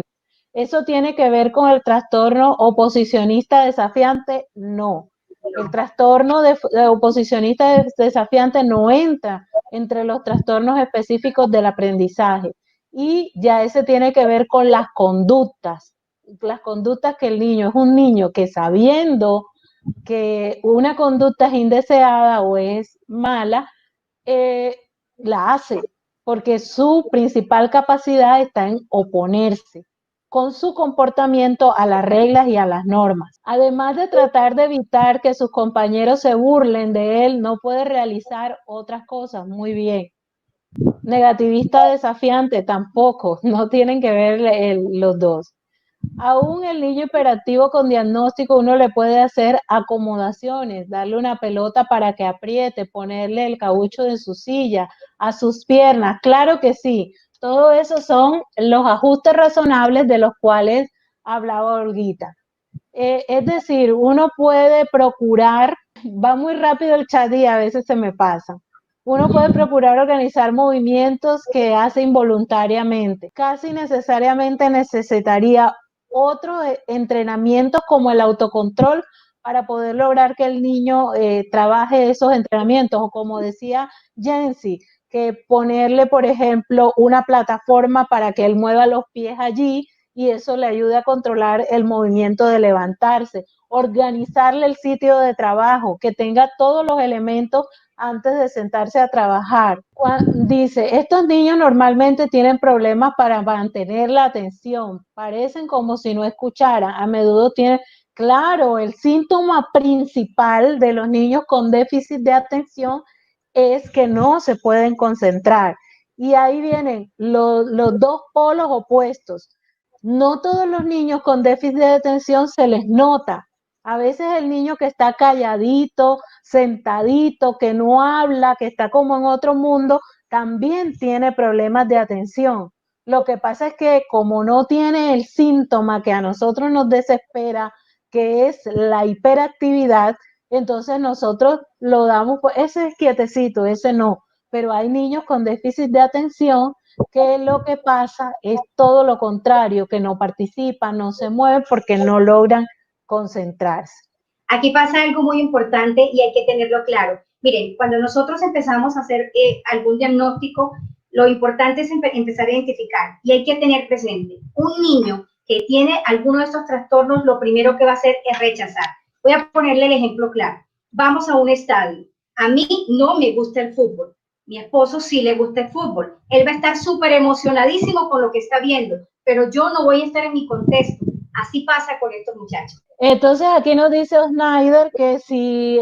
¿Eso tiene que ver con el trastorno oposicionista desafiante? No. El trastorno de oposicionista desafiante no entra entre los trastornos específicos del aprendizaje. Y ya ese tiene que ver con las conductas que el niño, es un niño que sabiendo que una conducta es indeseada o es mala, la hace, porque su principal capacidad está en oponerse con su comportamiento a las reglas y a las normas. Además de tratar de evitar que sus compañeros se burlen de él, no puede realizar otras cosas. Muy bien. Negativista desafiante, tampoco, no tienen que ver los dos. Aún el niño hiperactivo con diagnóstico, uno le puede hacer acomodaciones, darle una pelota para que apriete, ponerle el caucho de su silla, a sus piernas, claro que sí. Todo eso son los ajustes razonables de los cuales hablaba Olguita. Es decir, uno puede procurar, va muy rápido el chat y a veces se me pasa. Uno puede procurar organizar movimientos que hace involuntariamente. Casi necesariamente necesitaría otro entrenamiento como el autocontrol para poder lograr que el niño trabaje esos entrenamientos. O como decía Jensi, que ponerle, por ejemplo, una plataforma para que él mueva los pies allí y eso le ayude a controlar el movimiento de levantarse, organizarle el sitio de trabajo, que tenga todos los elementos antes de sentarse a trabajar. Dice, estos niños normalmente tienen problemas para mantener la atención, parecen como si no escucharan, a menudo tienen, claro, el síntoma principal de los niños con déficit de atención es que no se pueden concentrar. Y ahí vienen los dos polos opuestos. No todos los niños con déficit de atención se les nota. A veces el niño que está calladito, sentadito, que no habla, que está como en otro mundo, también tiene problemas de atención. Lo que pasa es que como no tiene el síntoma que a nosotros nos desespera, que es la hiperactividad, entonces nosotros lo damos, pues ese es quietecito, ese no. Pero hay niños con déficit de atención que lo que pasa es todo lo contrario, que no participan, no se mueven porque no logran concentrarse. Aquí pasa algo muy importante y hay que tenerlo claro. Miren, cuando nosotros empezamos a hacer algún diagnóstico, lo importante es empezar a identificar y hay que tener presente, un niño que tiene alguno de estos trastornos, lo primero que va a hacer es rechazar. Voy a ponerle el ejemplo claro. Vamos a un estadio. A mí no me gusta el fútbol. Mi esposo sí le gusta el fútbol. Él va a estar súper emocionadísimo con lo que está viendo, pero yo no voy a estar en mi contexto. Así pasa con estos muchachos. Entonces aquí nos dice Snyder que si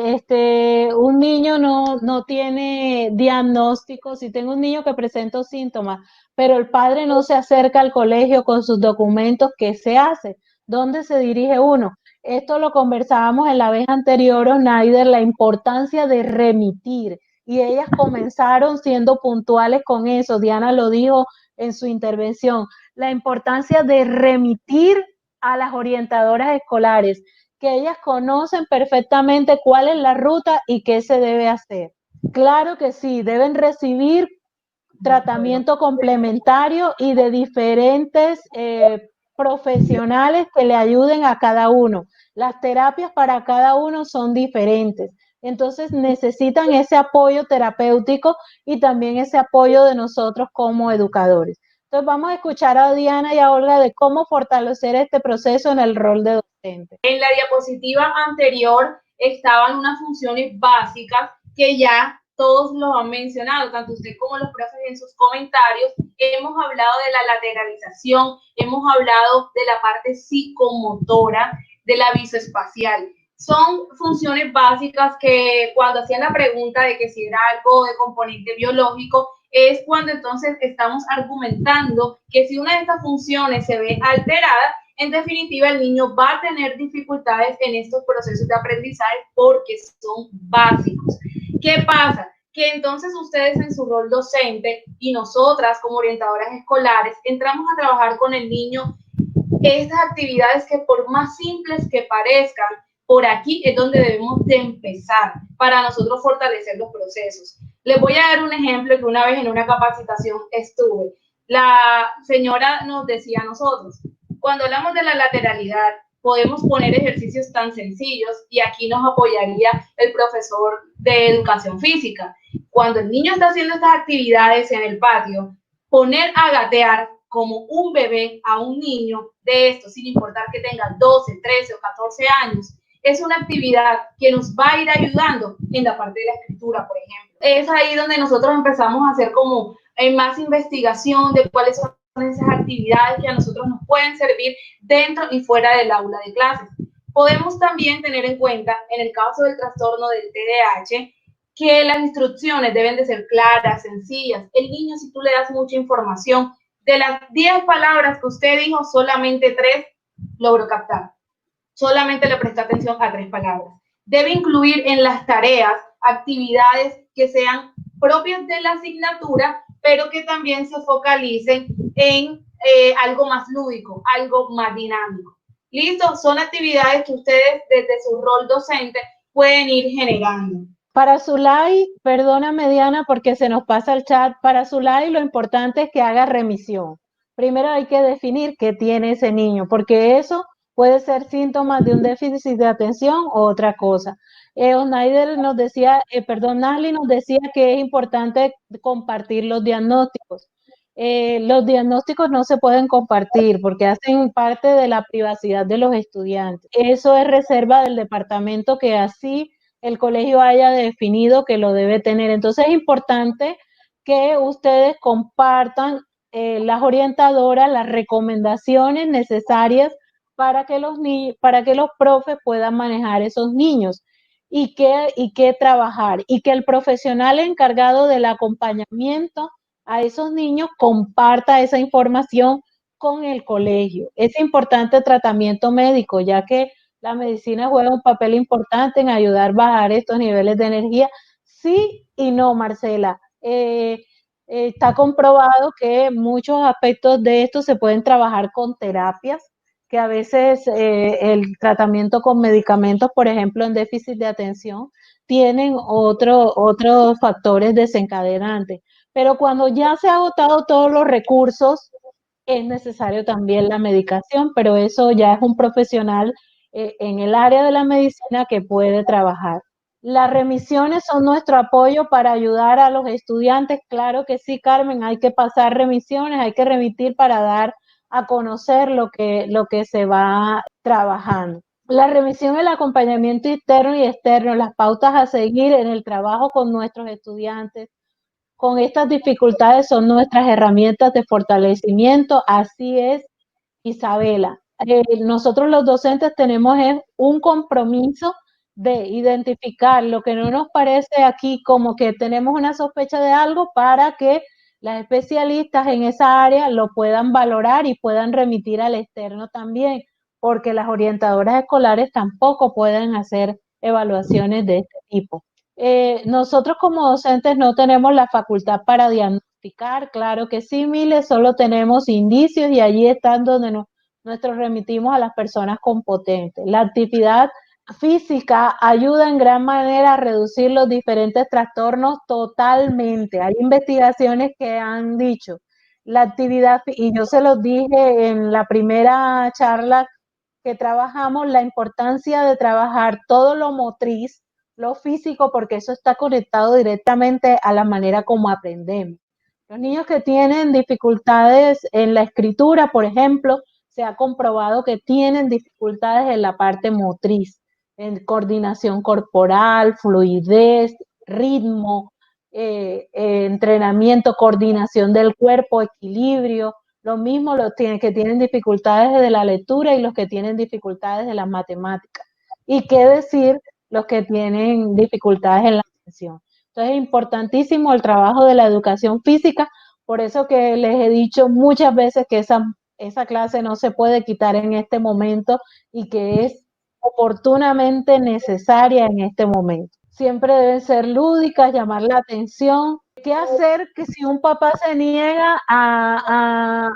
un niño no tiene diagnóstico, si tengo un niño que presenta síntomas, pero el padre no se acerca al colegio con sus documentos, ¿qué se hace? ¿Dónde se dirige uno? Esto lo conversábamos en la vez anterior, Snyder, la importancia de remitir. Y ellas comenzaron siendo puntuales con eso. Diana lo dijo en su intervención. La importancia de remitir a las orientadoras escolares, que ellas conocen perfectamente cuál es la ruta y qué se debe hacer. Claro que sí, deben recibir tratamiento complementario y de diferentes profesionales que le ayuden a cada uno. Las terapias para cada uno son diferentes. Entonces necesitan ese apoyo terapéutico y también ese apoyo de nosotros como educadores. Entonces vamos a escuchar a Diana y a Olga de cómo fortalecer este proceso en el rol de docente. En la diapositiva anterior estaban unas funciones básicas que ya todos lo han mencionado, tanto usted como los profes en sus comentarios. Hemos hablado de la lateralización, hemos hablado de la parte psicomotora, de la visoespacial. Son funciones básicas que cuando hacían la pregunta de que si era algo de componente biológico, es cuando entonces estamos argumentando que si una de estas funciones se ve alterada, en definitiva el niño va a tener dificultades en estos procesos de aprendizaje porque son básicos. ¿Qué pasa? Que entonces ustedes en su rol docente y nosotras como orientadoras escolares entramos a trabajar con el niño estas actividades que por más simples que parezcan, por aquí es donde debemos de empezar para nosotros fortalecer los procesos. Les voy a dar un ejemplo que una vez en una capacitación estuve. La señora nos decía a nosotros, cuando hablamos de la lateralidad, podemos poner ejercicios tan sencillos y aquí nos apoyaría el profesor de educación física. Cuando el niño está haciendo estas actividades en el patio, poner a gatear como un bebé a un niño de esto, sin importar que tenga 12, 13 o 14 años, es una actividad que nos va a ir ayudando en la parte de la escritura, por ejemplo. Es ahí donde nosotros empezamos a hacer como más investigación de cuáles son esas actividades que a nosotros nos pueden servir dentro y fuera del aula de clases. Podemos también tener en cuenta, en el caso del trastorno del TDAH, que las instrucciones deben de ser claras, sencillas. El niño, si tú le das mucha información, de las 10 palabras que usted dijo, solamente 3 logró captar. Solamente le presta atención a 3 palabras. Debe incluir en las tareas actividades que sean propias de la asignatura, pero que también se focalicen en algo más lúdico, algo más dinámico. ¿Listo? Son actividades que ustedes desde su rol docente pueden ir generando. Para Zulay, perdóname Diana porque se nos pasa el chat, para Zulay lo importante es que haga remisión. Primero hay que definir qué tiene ese niño, porque eso puede ser síntomas de un déficit de atención o otra cosa. Osnaider nos decía, Nali nos decía que es importante compartir los diagnósticos. Los diagnósticos no se pueden compartir porque hacen parte de la privacidad de los estudiantes. Eso es reserva del departamento que así el colegio haya definido que lo debe tener. Entonces es importante que ustedes compartan las orientadoras, las recomendaciones necesarias para que los profes puedan manejar esos niños y que trabajar y que el profesional encargado del acompañamiento a esos niños comparta esa información con el colegio. Es importante el tratamiento médico, ya que la medicina juega un papel importante en ayudar a bajar estos niveles de energía. Sí y no, Marcela. Está comprobado que muchos aspectos de esto se pueden trabajar con terapias, que a veces el tratamiento con medicamentos, por ejemplo, en déficit de atención, tienen otros factores desencadenantes. Pero cuando ya se han agotado todos los recursos, es necesario también la medicación, pero eso ya es un profesional en el área de la medicina que puede trabajar. Las remisiones son nuestro apoyo para ayudar a los estudiantes. Claro que sí, Carmen, hay que pasar remisiones, hay que remitir para dar a conocer lo que se va trabajando. La remisión, el acompañamiento interno y externo, las pautas a seguir en el trabajo con nuestros estudiantes, con estas dificultades son nuestras herramientas de fortalecimiento. Así es, Isabela. Nosotros los docentes tenemos un compromiso de identificar lo que no nos parece aquí como que tenemos una sospecha de algo para que las especialistas en esa área lo puedan valorar y puedan remitir al externo también, porque las orientadoras escolares tampoco pueden hacer evaluaciones de este tipo. Nosotros como docentes no tenemos la facultad para diagnosticar, claro que sí, Miles, solo tenemos indicios y allí están donde nosotros remitimos a las personas competentes. La actividad física ayuda en gran manera a reducir los diferentes trastornos totalmente. Hay investigaciones que han dicho, la actividad, y yo se los dije en la primera charla que trabajamos, la importancia de trabajar todo lo motriz, lo físico, porque eso está conectado directamente a la manera como aprendemos. Los niños que tienen dificultades en la escritura, por ejemplo, se ha comprobado que tienen dificultades en la parte motriz, en coordinación corporal, fluidez, ritmo, entrenamiento, coordinación del cuerpo, equilibrio. Lo mismo los que tienen dificultades de la lectura y los que tienen dificultades de las matemáticas. Y qué decir los que tienen dificultades en la atención. Entonces es importantísimo el trabajo de la educación física, por eso que les he dicho muchas veces que esa clase no se puede quitar en este momento y que es oportunamente necesaria en este momento. Siempre deben ser lúdicas, llamar la atención. ¿Qué hacer que si un papá se niega a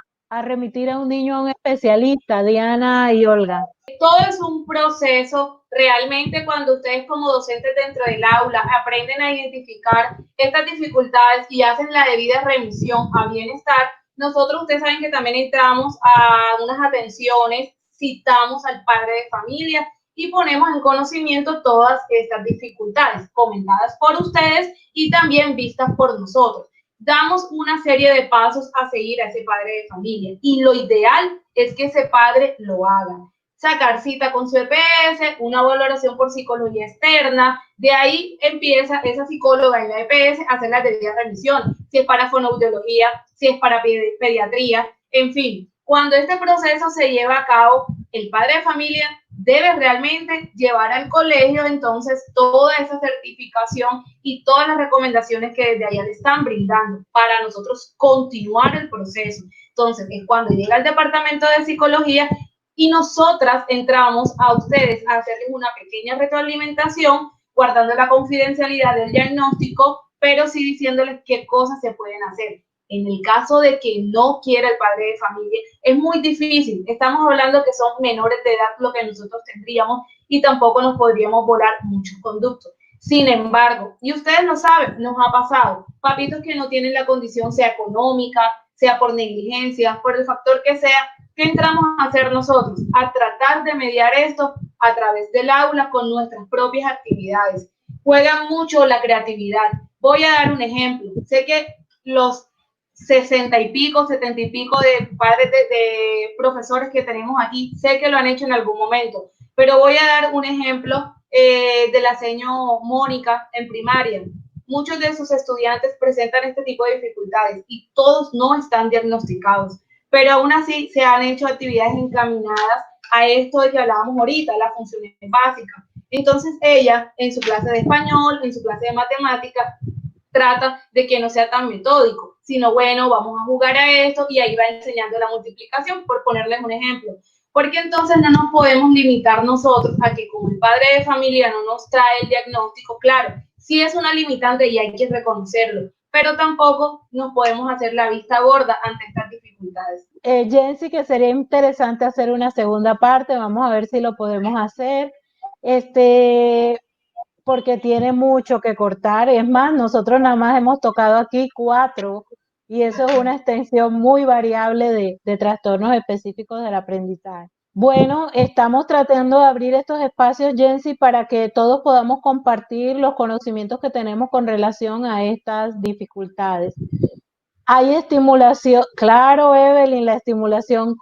remitir a un niño a un especialista, Diana y Olga? Todo es un proceso. Realmente cuando ustedes como docentes dentro del aula aprenden a identificar estas dificultades y hacen la debida remisión a bienestar, nosotros, ustedes saben que también entramos a unas atenciones, citamos al padre de familia y ponemos en conocimiento todas estas dificultades comentadas por ustedes y también vistas por nosotros. Damos una serie de pasos a seguir a ese padre de familia y lo ideal es que ese padre lo haga. Sacar cita con su EPS, una valoración por psicología externa, de ahí empieza esa psicóloga en la EPS a hacer la debida remisión, si es para fonoaudiología, si es para pediatría, en fin. Cuando este proceso se lleva a cabo, el padre de familia debe realmente llevar al colegio entonces toda esa certificación y todas las recomendaciones que desde allá le están brindando para nosotros continuar el proceso. Entonces es cuando llega el departamento de psicología y nosotras entramos a ustedes a hacerles una pequeña retroalimentación, guardando la confidencialidad del diagnóstico, pero sí diciéndoles qué cosas se pueden hacer. En el caso de que no quiera el padre de familia, es muy difícil. Estamos hablando que son menores de edad lo que nosotros tendríamos y tampoco nos podríamos volar muchos conductos. Sin embargo, y ustedes lo saben, nos ha pasado, papitos que no tienen la condición, sea económica, sea por negligencia, por el factor que sea, ¿qué entramos a hacer nosotros? A tratar de mediar esto a través del aula con nuestras propias actividades. Juegan mucho la creatividad. Voy a dar un ejemplo. Sé que los 60 y pico, 70 y pico de padres de profesores que tenemos aquí, sé que lo han hecho en algún momento, pero voy a dar un ejemplo de la señora Mónica en primaria. Muchos de sus estudiantes presentan este tipo de dificultades y todos no están diagnosticados, pero aún así se han hecho actividades encaminadas a esto de que hablábamos ahorita, las funciones básicas. Entonces ella, en su clase de español, en su clase de matemática, trata de que no sea tan metódico, sino bueno, vamos a jugar a esto y ahí va enseñando la multiplicación, por ponerles un ejemplo. Porque entonces no nos podemos limitar nosotros a que como el padre de familia no nos trae el diagnóstico, claro, sí es una limitante y hay que reconocerlo, pero tampoco nos podemos hacer la vista gorda ante estas dificultades. Jensi, que sería interesante hacer una segunda parte, vamos a ver si lo podemos hacer, porque tiene mucho que cortar. Es más, nosotros nada más hemos tocado aquí 4 y eso es una extensión muy variable de trastornos específicos del aprendizaje. Bueno, estamos tratando de abrir estos espacios, Jensi, para que todos podamos compartir los conocimientos que tenemos con relación a estas dificultades. Hay estimulación, claro, Evelyn, la estimulación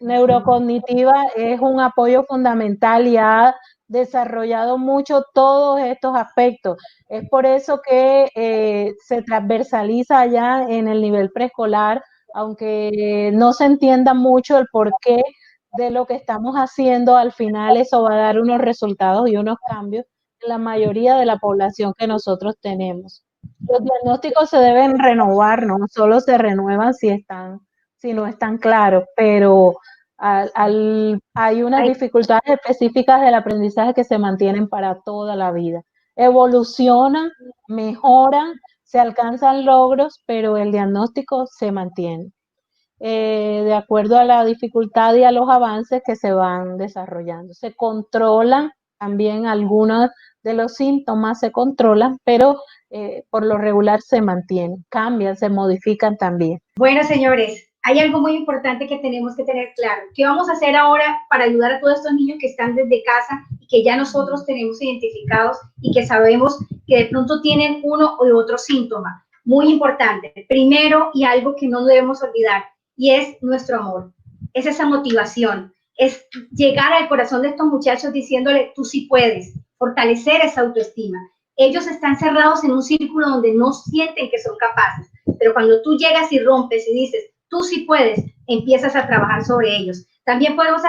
neurocognitiva es un apoyo fundamental y ha desarrollado mucho todos estos aspectos. Es por eso que se transversaliza ya en el nivel preescolar, aunque no se entienda mucho el porqué de lo que estamos haciendo, al final eso va a dar unos resultados y unos cambios en la mayoría de la población que nosotros tenemos. Los diagnósticos se deben renovar, no solo se renuevan si no están claros, pero hay unas dificultades específicas del aprendizaje que se mantienen para toda la vida. Evolucionan, mejoran, se alcanzan logros, pero el diagnóstico se mantiene. de acuerdo a la dificultad y a los avances que se van desarrollando. Se controlan también algunos de los síntomas, se controlan, pero por lo regular se mantienen, cambian, se modifican también. Bueno, señores, hay algo muy importante que tenemos que tener claro. ¿Qué vamos a hacer ahora para ayudar a todos estos niños que están desde casa y que ya nosotros tenemos identificados y que sabemos que de pronto tienen uno u otro síntoma? Muy importante. Primero, y algo que no debemos olvidar, y es nuestro amor. Es esa motivación. Es llegar al corazón de estos muchachos diciéndole, tú sí puedes, fortalecer esa autoestima. Ellos están cerrados en un círculo donde no sienten que son capaces, pero cuando tú llegas y rompes y dices, tú sí puedes, empiezas a trabajar sobre ellos. También podemos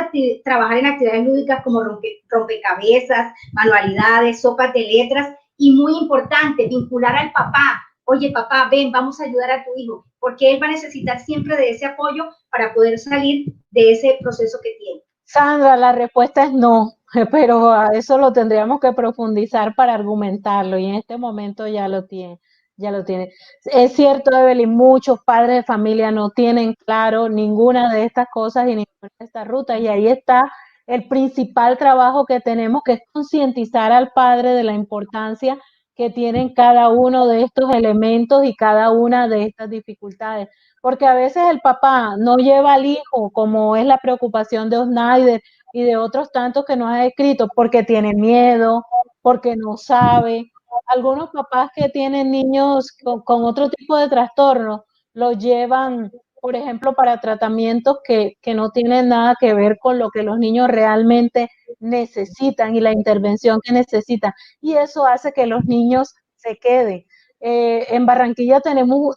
trabajar en actividades lúdicas como rompecabezas, manualidades, sopas de letras y muy importante, vincular al papá. Oye, papá, ven, vamos a ayudar a tu hijo, porque él va a necesitar siempre de ese apoyo para poder salir de ese proceso que tiene. Sandra, la respuesta es no, pero a eso lo tendríamos que profundizar para argumentarlo y en este momento ya lo tiene, ya lo tiene. Es cierto, Evelyn, muchos padres de familia no tienen claro ninguna de estas cosas y ninguna de estas rutas y ahí está el principal trabajo que tenemos, que es concientizar al padre de la importancia que tienen cada uno de estos elementos y cada una de estas dificultades. Porque a veces el papá no lleva al hijo, como es la preocupación de Osnaider y de otros tantos que nos ha escrito, porque tiene miedo, porque no sabe. Algunos papás que tienen niños con otro tipo de trastornos los llevan, por ejemplo, para tratamientos que no tienen nada que ver con lo que los niños realmente necesitan y la intervención que necesitan. Y eso hace que los niños se queden. En Barranquilla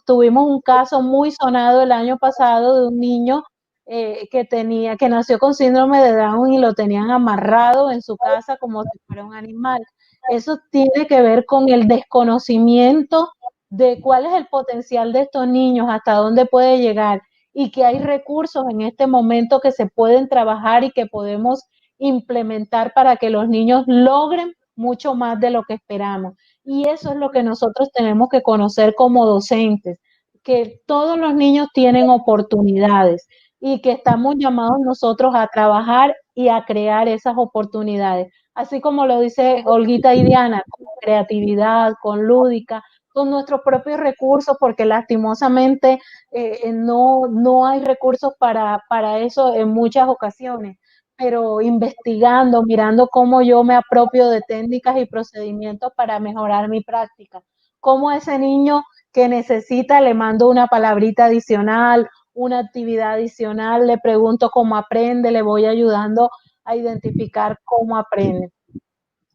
tuvimos un caso muy sonado el año pasado de un niño que nació con síndrome de Down y lo tenían amarrado en su casa como si fuera un animal. Eso tiene que ver con el desconocimiento de cuál es el potencial de estos niños, hasta dónde puede llegar y que hay recursos en este momento que se pueden trabajar y que podemos implementar para que los niños logren mucho más de lo que esperamos. Y eso es lo que nosotros tenemos que conocer como docentes, que todos los niños tienen oportunidades y que estamos llamados nosotros a trabajar y a crear esas oportunidades. Así como lo dice Olguita y Diana, con creatividad, con lúdica, con nuestros propios recursos, porque lastimosamente no hay recursos para eso en muchas ocasiones, pero investigando, mirando cómo yo me apropio de técnicas y procedimientos para mejorar mi práctica. Cómo ese niño que necesita le mando una palabrita adicional, una actividad adicional, le pregunto cómo aprende, le voy ayudando a identificar cómo aprende.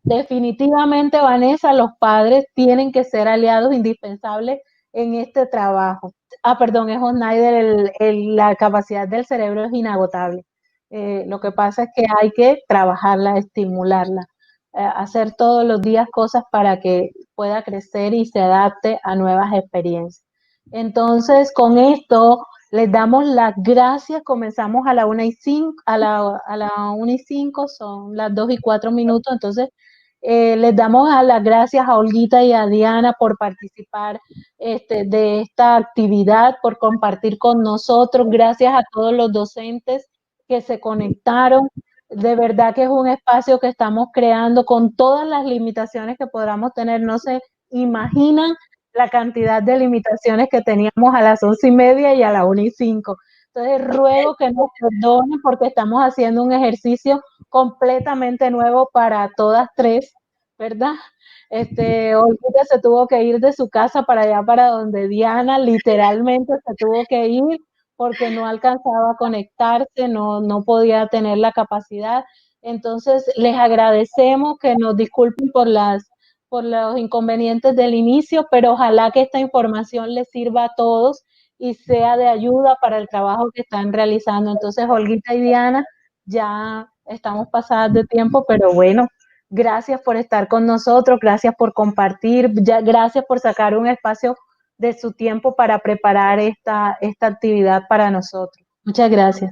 Definitivamente, Vanessa, los padres tienen que ser aliados indispensables en este trabajo. Perdón, es Osnaider, la capacidad del cerebro es inagotable. Lo que pasa es que hay que trabajarla, estimularla, hacer todos los días cosas para que pueda crecer y se adapte a nuevas experiencias. Entonces, con esto les damos las gracias. Comenzamos a la 1:05, a la 1:05, son las 2:04. Entonces, les damos las gracias a Olguita y a Diana por participar de esta actividad, por compartir con nosotros. Gracias a todos los docentes que se conectaron. De verdad que es un espacio que estamos creando con todas las limitaciones que podamos tener. No se imaginan la cantidad de limitaciones que teníamos a las 11:30 y a la 1:05. Entonces ruego que nos perdonen porque estamos haciendo un ejercicio completamente nuevo para todas tres, ¿verdad? Olguita se tuvo que ir de su casa para allá, para donde Diana, literalmente se tuvo que ir porque no alcanzaba a conectarse, no podía tener la capacidad. Entonces, les agradecemos, que nos disculpen por los inconvenientes del inicio, pero ojalá que esta información les sirva a todos y sea de ayuda para el trabajo que están realizando. Entonces, Olguita y Diana, ya estamos pasadas de tiempo, pero bueno, gracias por estar con nosotros, gracias por compartir, gracias por sacar un espacio de su tiempo para preparar esta actividad para nosotros. Muchas gracias.